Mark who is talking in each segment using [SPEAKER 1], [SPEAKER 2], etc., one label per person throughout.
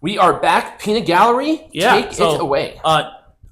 [SPEAKER 1] We are back. Peanut Gallery, take it away.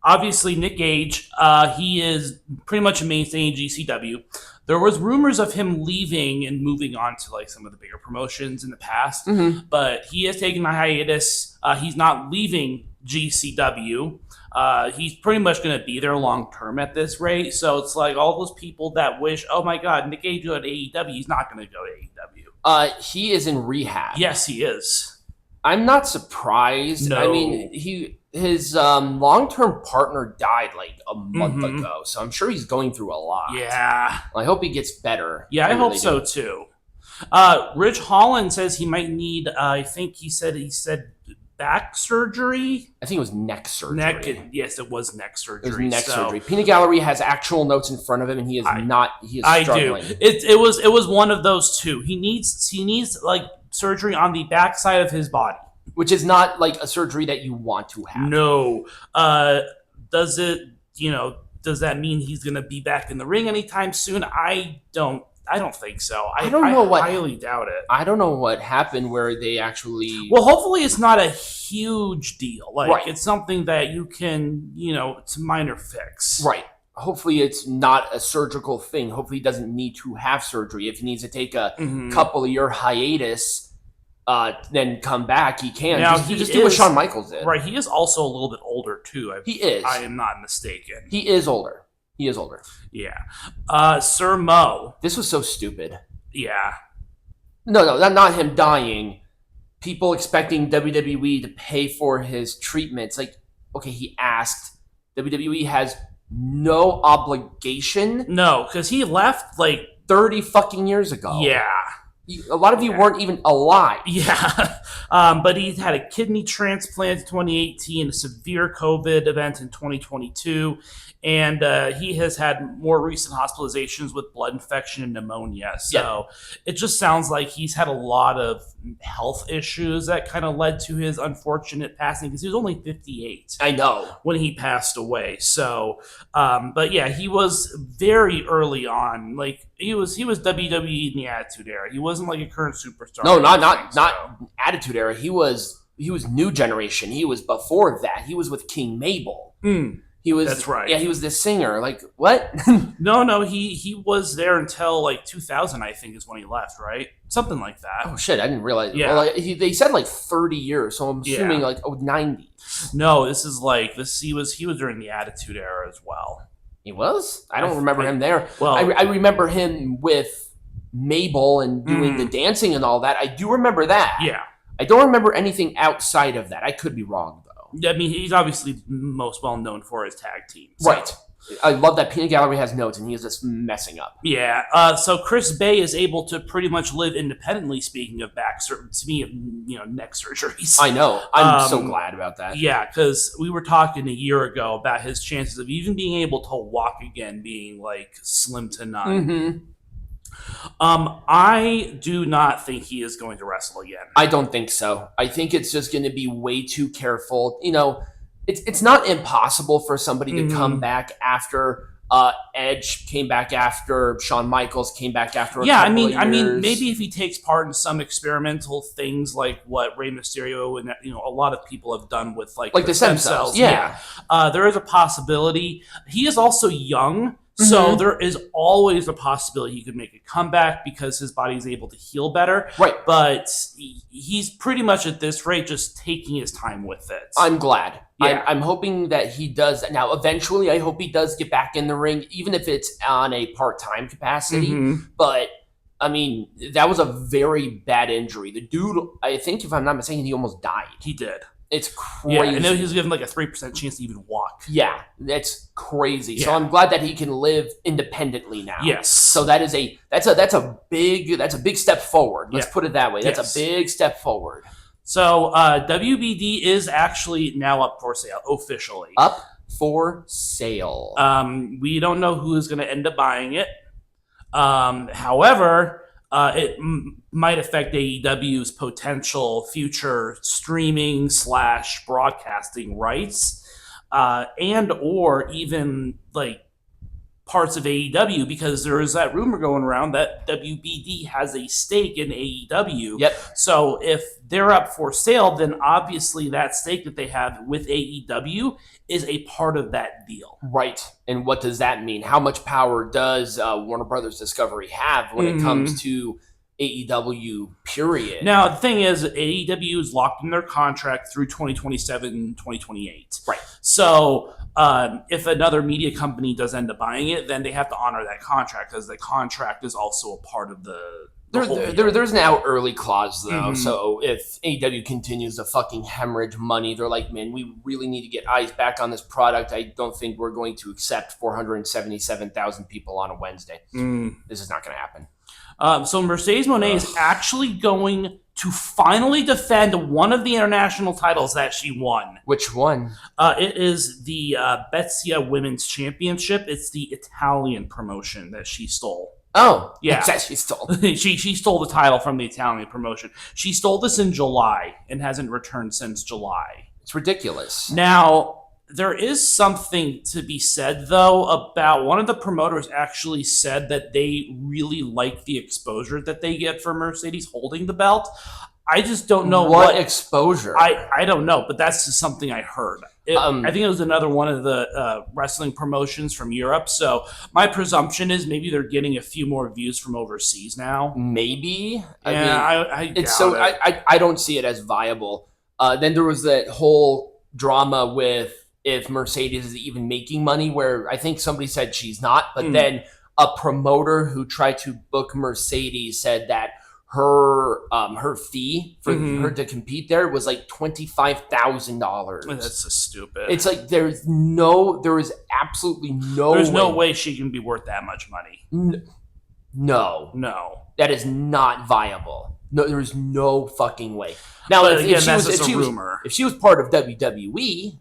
[SPEAKER 2] Obviously, Nick Gage, he is pretty much a mainstay in GCW. There was rumors of him leaving and moving on to like some of the bigger promotions in the past, but he has taken a hiatus. He's not leaving GCW. He's pretty much going to be there long term at this rate. So it's like all those people that wish, oh my God, Nick Gage go to AEW. He's not going to go to
[SPEAKER 1] AEW. He is in rehab.
[SPEAKER 2] Yes, he is.
[SPEAKER 1] I'm not surprised.
[SPEAKER 2] No.
[SPEAKER 1] I mean, his long-term partner died like a month ago, so I'm sure he's going through a lot.
[SPEAKER 2] Yeah.
[SPEAKER 1] I hope he gets better.
[SPEAKER 2] Yeah, I hope so too. Ridge Holland says he might need, I think he said back surgery.
[SPEAKER 1] I think it was neck surgery.
[SPEAKER 2] Yes, it was neck surgery.
[SPEAKER 1] It was neck surgery. Peanut Gallery has actual notes in front of him, and he is struggling.
[SPEAKER 2] I do. It was one of those two. He needs like surgery on the backside of his body,
[SPEAKER 1] which is not like a surgery that you want to have.
[SPEAKER 2] No. Does that mean he's going to be back in the ring anytime soon? I don't think so. I highly doubt it.
[SPEAKER 1] I don't know what happened where they actually...
[SPEAKER 2] Well, hopefully it's not a huge deal. Like, It's something that you can, it's a minor fix.
[SPEAKER 1] Right. Hopefully it's not a surgical thing. Hopefully he doesn't need to have surgery. If he needs to take a couple of year hiatus, then come back, he can.
[SPEAKER 2] Now,
[SPEAKER 1] just do what Shawn Michaels did.
[SPEAKER 2] Right. He is also a little bit older, too.
[SPEAKER 1] He is.
[SPEAKER 2] I am not mistaken.
[SPEAKER 1] He is older.
[SPEAKER 2] Yeah. Sir Mo.
[SPEAKER 1] This was so stupid.
[SPEAKER 2] Yeah.
[SPEAKER 1] No, not him dying. People expecting WWE to pay for his treatments. Like, okay, he asked. WWE has no obligation.
[SPEAKER 2] No, because he left like
[SPEAKER 1] 30 fucking years ago.
[SPEAKER 2] Yeah.
[SPEAKER 1] A lot of you weren't even alive.
[SPEAKER 2] Yeah. But he had a kidney transplant in 2018, a severe COVID event in 2022, and he has had more recent hospitalizations with blood infection and pneumonia. So It just sounds like he's had a lot of health issues that kind of led to his unfortunate passing, because he was only 58.
[SPEAKER 1] I know.
[SPEAKER 2] When he passed away. So, but yeah, he was very early on. Like, he was WWE in the Attitude Era. He wasn't like a current superstar.
[SPEAKER 1] No, not Attitude Era. He was New Generation. He was before that. He was with King Mabel. He was.
[SPEAKER 2] That's right.
[SPEAKER 1] Yeah, he was the singer. Like, what?
[SPEAKER 2] No. He was there until like 2000, I think, is when he left. Right, something like that.
[SPEAKER 1] Oh shit, I didn't realize.
[SPEAKER 2] Yeah.
[SPEAKER 1] Well, they said like 30 years, so I'm assuming like 90.
[SPEAKER 2] No, this is like this. He was during the Attitude Era as well.
[SPEAKER 1] He was. I don't remember him there.
[SPEAKER 2] Well,
[SPEAKER 1] I remember him with Mabel and doing the dancing and all that. I do remember that.
[SPEAKER 2] Yeah.
[SPEAKER 1] I don't remember anything outside of that. I could be wrong, though.
[SPEAKER 2] I mean, he's obviously most well known for his tag team.
[SPEAKER 1] So. Right. I love that Peanut Gallery has notes, and he is just messing up.
[SPEAKER 2] Yeah. So Chris Bay is able to pretty much live independently, speaking of neck surgeries.
[SPEAKER 1] I know. I'm so glad about that.
[SPEAKER 2] Yeah, because we were talking a year ago about his chances of even being able to walk again being, like, slim to none. I do not think he is going to wrestle again.
[SPEAKER 1] I don't think so. I think it's just going to be way too careful. It's not impossible for somebody to come back after Edge came back after Shawn Michaels came back after.
[SPEAKER 2] I mean, maybe if he takes part in some experimental things like what Rey Mysterio and a lot of people have done with like
[SPEAKER 1] the stem cells.
[SPEAKER 2] Yeah. There is a possibility. He is also young. So there is always a possibility he could make a comeback because his body is able to heal better.
[SPEAKER 1] Right.
[SPEAKER 2] But he's pretty much at this rate just taking his time with it.
[SPEAKER 1] I'm glad.
[SPEAKER 2] Yeah.
[SPEAKER 1] I'm hoping that he does. Now, eventually, I hope he does get back in the ring, even if it's on a part-time capacity. But, I mean, that was a very bad injury. The dude, I think, if I'm not mistaken, he almost died.
[SPEAKER 2] He did.
[SPEAKER 1] It's crazy.
[SPEAKER 2] Yeah, I know he was given like a 3% chance to even walk.
[SPEAKER 1] Yeah, that's crazy.
[SPEAKER 2] Yeah.
[SPEAKER 1] So I'm glad that he can live independently now.
[SPEAKER 2] Yes.
[SPEAKER 1] So that's a big step forward. Let's put it that way. That's a big step forward.
[SPEAKER 2] So WBD is actually now up for sale officially.
[SPEAKER 1] Up for sale.
[SPEAKER 2] We don't know who is going to end up buying it. However, it might affect AEW's potential future streaming / broadcasting rights, and or even like parts of AEW, because there is that rumor going around that WBD has a stake in AEW.
[SPEAKER 1] Yep.
[SPEAKER 2] So if they're up for sale, then obviously that stake that they have with AEW is a part of that deal.
[SPEAKER 1] Right. And what does that mean? How much power does Warner Brothers Discovery have when it comes to AEW, period?
[SPEAKER 2] Now, the thing is, AEW is locked in their contract through 2027, 2028.
[SPEAKER 1] Right.
[SPEAKER 2] So if another media company does end up buying it, then they have to honor that contract, because the contract is also a part of the
[SPEAKER 1] there's an out early clause, though. So if AEW continues to fucking hemorrhage money, they're like, man, we really need to get eyes back on this product. I don't think we're going to accept 477,000 people on a Wednesday. This is not going to happen.
[SPEAKER 2] So Mercedes Moné is actually going to finally defend one of the international titles that she won.
[SPEAKER 1] Which one?
[SPEAKER 2] It is the Betsia Women's Championship. It's the Italian promotion that she stole.
[SPEAKER 1] Oh,
[SPEAKER 2] yeah.
[SPEAKER 1] It says she stole.
[SPEAKER 2] she stole the title from the Italian promotion. She stole this in July and hasn't returned since July.
[SPEAKER 1] It's ridiculous.
[SPEAKER 2] Now, there is something to be said, though, about one of the promoters actually said that they really like the exposure that they get for Mercedes holding the belt. I just don't know
[SPEAKER 1] what exposure.
[SPEAKER 2] I don't know, but that's just something I heard. I think it was another one of the wrestling promotions from Europe. So my presumption is maybe they're getting a few more views from overseas now.
[SPEAKER 1] Maybe.
[SPEAKER 2] I
[SPEAKER 1] don't see it as viable. Then there was that whole drama with if Mercedes is even making money, where I think somebody said she's not, but then a promoter who tried to book Mercedes said that her fee for her to compete there was like $25,000.
[SPEAKER 2] That's so stupid.
[SPEAKER 1] It's like there is absolutely no
[SPEAKER 2] There's no way she can be worth that much money.
[SPEAKER 1] No. That is not viable. No, there is no fucking way. Now, if she was part of WWE,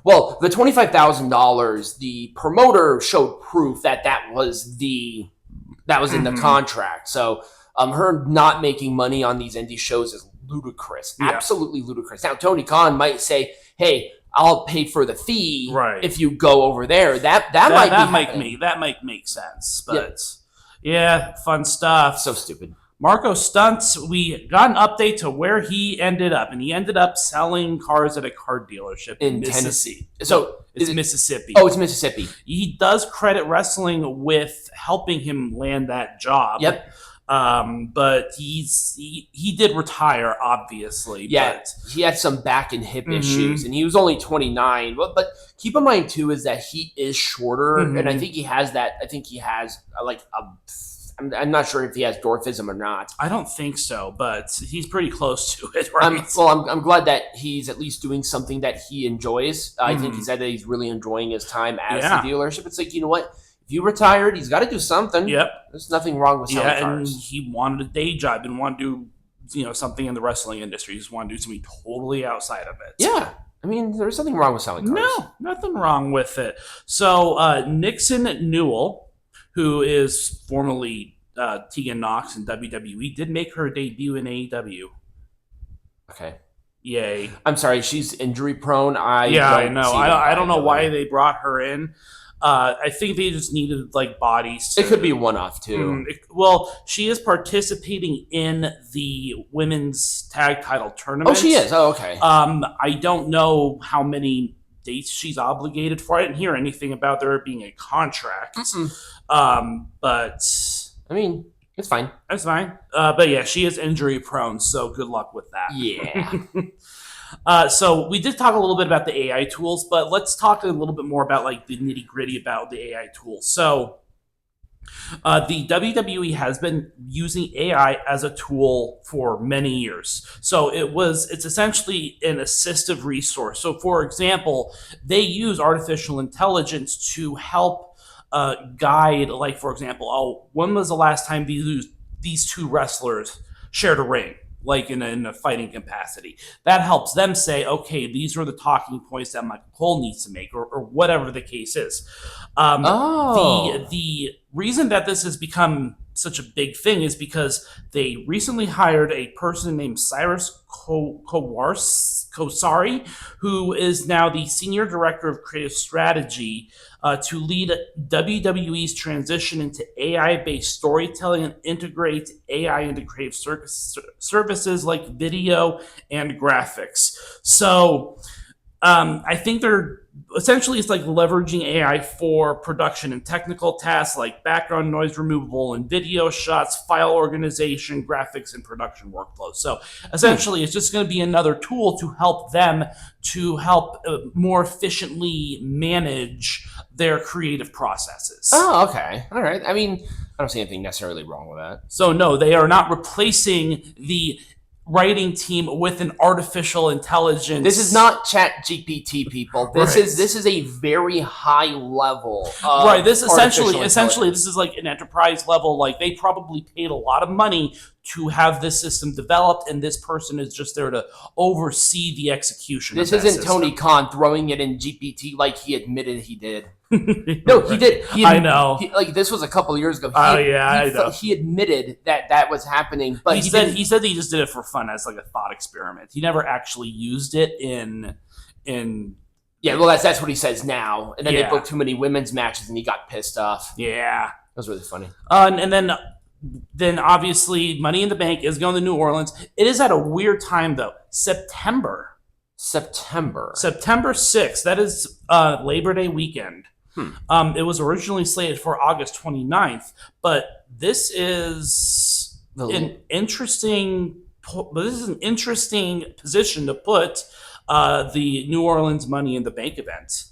[SPEAKER 1] well, the $25,000, the promoter showed proof that was in the contract. So her not making money on these indie shows is ludicrous. Yeah. Absolutely ludicrous. Now, Tony Khan might say, hey, I'll pay for the fee if you go over there. That
[SPEAKER 2] might make sense. But yeah, fun stuff.
[SPEAKER 1] So stupid.
[SPEAKER 2] Marco Stuntz, we got an update to where he ended up, and he ended up selling cars at a car dealership in Tennessee.
[SPEAKER 1] So
[SPEAKER 2] it's Mississippi.
[SPEAKER 1] Oh, it's Mississippi.
[SPEAKER 2] He does credit wrestling with helping him land that job.
[SPEAKER 1] Yep.
[SPEAKER 2] But he did retire, obviously.
[SPEAKER 1] Yeah,
[SPEAKER 2] but
[SPEAKER 1] he had some back and hip issues, and he was only 29. But keep in mind too is that he is shorter, and I think he has that. I think he has I'm not sure if he has dwarfism or not.
[SPEAKER 2] I don't think so, but he's pretty close to it, right?
[SPEAKER 1] I'm glad that he's at least doing something that he enjoys. I think he said that he's really enjoying his time as the dealership. It's like, you know what? If you retired, he's got to do something.
[SPEAKER 2] Yep.
[SPEAKER 1] There's nothing wrong with selling cars.
[SPEAKER 2] And he wanted a day job, didn't want to do something in the wrestling industry. He just wanted to do something totally outside of it.
[SPEAKER 1] Yeah. I mean, there's nothing wrong with selling cars.
[SPEAKER 2] No, nothing wrong with it. So Nixon Newell, who is formerly Tegan Knox in WWE, did make her debut in AEW.
[SPEAKER 1] Okay.
[SPEAKER 2] Yay.
[SPEAKER 1] I'm sorry, she's injury prone.
[SPEAKER 2] I know. I don't know why they brought her in. I think they just needed bodies.
[SPEAKER 1] It could be one-off too.
[SPEAKER 2] She is participating in the women's tag title tournament.
[SPEAKER 1] Oh, she is. Oh, okay.
[SPEAKER 2] I don't know how many dates she's obligated for. I didn't hear anything about there being a contract. But
[SPEAKER 1] I mean, it's fine.
[SPEAKER 2] It's fine. But yeah, she is injury prone, so good luck with that.
[SPEAKER 1] Yeah.
[SPEAKER 2] So we did talk a little bit about the AI tools, but let's talk a little bit more about the nitty gritty about the AI tools. So the WWE has been using AI as a tool for many years. So it's essentially an assistive resource. So for example, they use artificial intelligence to help guide, for example, when was the last time these two wrestlers shared a ring? In a fighting capacity. That helps them say, okay, these are the talking points that Michael Cole needs to make, or whatever the case is. The reason that this has become such a big thing is because they recently hired a person named Cyrus Kosari, who is now the Senior Director of Creative Strategy, to lead WWE's transition into AI-based storytelling and integrate AI into creative services like video and graphics. So I think they're essentially, it's like leveraging AI for production and technical tasks like background noise removal and video shots, file organization, graphics, and production workflows. So essentially, it's just going to be another tool to help them more efficiently manage their creative processes.
[SPEAKER 1] Oh, okay. All right. I mean, I don't see anything necessarily wrong with that.
[SPEAKER 2] So no, they are not replacing the writing team with an artificial intelligence.
[SPEAKER 1] This is not Chat GPT, people. This is a very high level.
[SPEAKER 2] Right. This essentially this is like an enterprise level. Like they probably paid a lot of money to have this system developed, and this person is just there to oversee the execution.
[SPEAKER 1] This isn't Tony Khan throwing it in GPT like he admitted he did. No, he did.
[SPEAKER 2] I know.
[SPEAKER 1] Like this was a couple of years ago.
[SPEAKER 2] I know.
[SPEAKER 1] He admitted that was happening, but
[SPEAKER 2] he said he just did it for fun as like a thought experiment. He never actually used it in.
[SPEAKER 1] Yeah, well, that's what he says now. And then they booked too many women's matches, and he got pissed off.
[SPEAKER 2] Yeah,
[SPEAKER 1] that was really funny.
[SPEAKER 2] And then obviously Money in the Bank is going to New Orleans. It is at a weird time though. September 6th. That is Labor Day weekend. It was originally slated for August 29th, but this is an interesting position to put the New Orleans Money in the Bank event.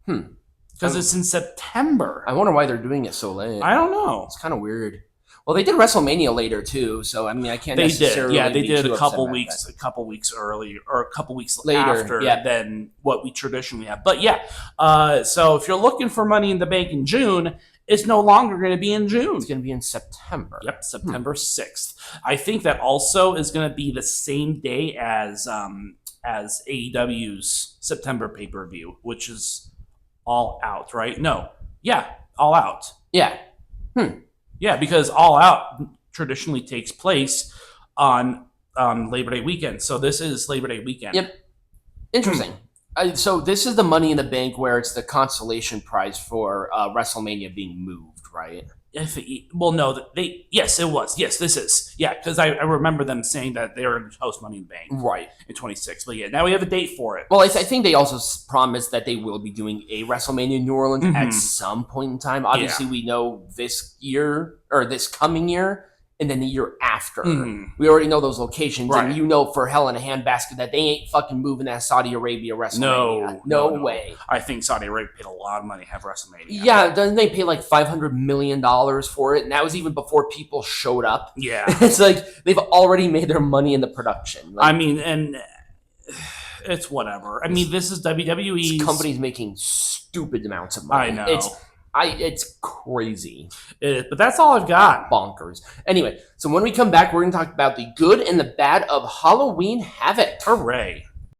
[SPEAKER 2] Because it's in September.
[SPEAKER 1] I wonder why they're doing it so late.
[SPEAKER 2] I don't know.
[SPEAKER 1] It's kind of weird. Well, they did WrestleMania later too, so I mean, I can't necessarily.
[SPEAKER 2] They did a couple weeks earlier or a couple weeks later after than what we traditionally have. But so if you're looking for Money in the Bank in June, it's no longer going to be in June.
[SPEAKER 1] It's going to be in September.
[SPEAKER 2] Yep, September 6th. I think that also is going to be the same day as AEW's September pay-per-view, which is All Out, right? No, All Out.
[SPEAKER 1] Yeah.
[SPEAKER 2] Yeah, because All Out traditionally takes place on Labor Day weekend. So this is Labor Day weekend.
[SPEAKER 1] Yep. Interesting. So this is the Money in the Bank where it's the consolation prize for WrestleMania being moved, right?
[SPEAKER 2] Yes, it was. Yes, this is. Yeah, because I remember them saying that they were going to host Money in the Bank.
[SPEAKER 1] Right.
[SPEAKER 2] In 26. But now we have a date for it.
[SPEAKER 1] Well, I think they also promised that they will be doing a WrestleMania in New Orleans at some point in time. Obviously, we know this year, or this coming year, and then the year after. We already know those locations, and you know for Hell in a Handbasket that they ain't fucking moving that Saudi Arabia WrestleMania. No way.
[SPEAKER 2] I think Saudi Arabia paid a lot of money to have WrestleMania.
[SPEAKER 1] Yeah, doesn't they pay like $500 million for it? And that was even before people showed up.
[SPEAKER 2] Yeah.
[SPEAKER 1] It's like they've already made their money in the production. Like,
[SPEAKER 2] I mean, and it's whatever. I mean, this is WWE's.
[SPEAKER 1] This company's making stupid amounts of money.
[SPEAKER 2] I know.
[SPEAKER 1] It's crazy.
[SPEAKER 2] But that's all I've got.
[SPEAKER 1] Bonkers. Anyway, so when we come back, we're going to talk about the good and the bad of Halloween Havoc.
[SPEAKER 2] Hooray.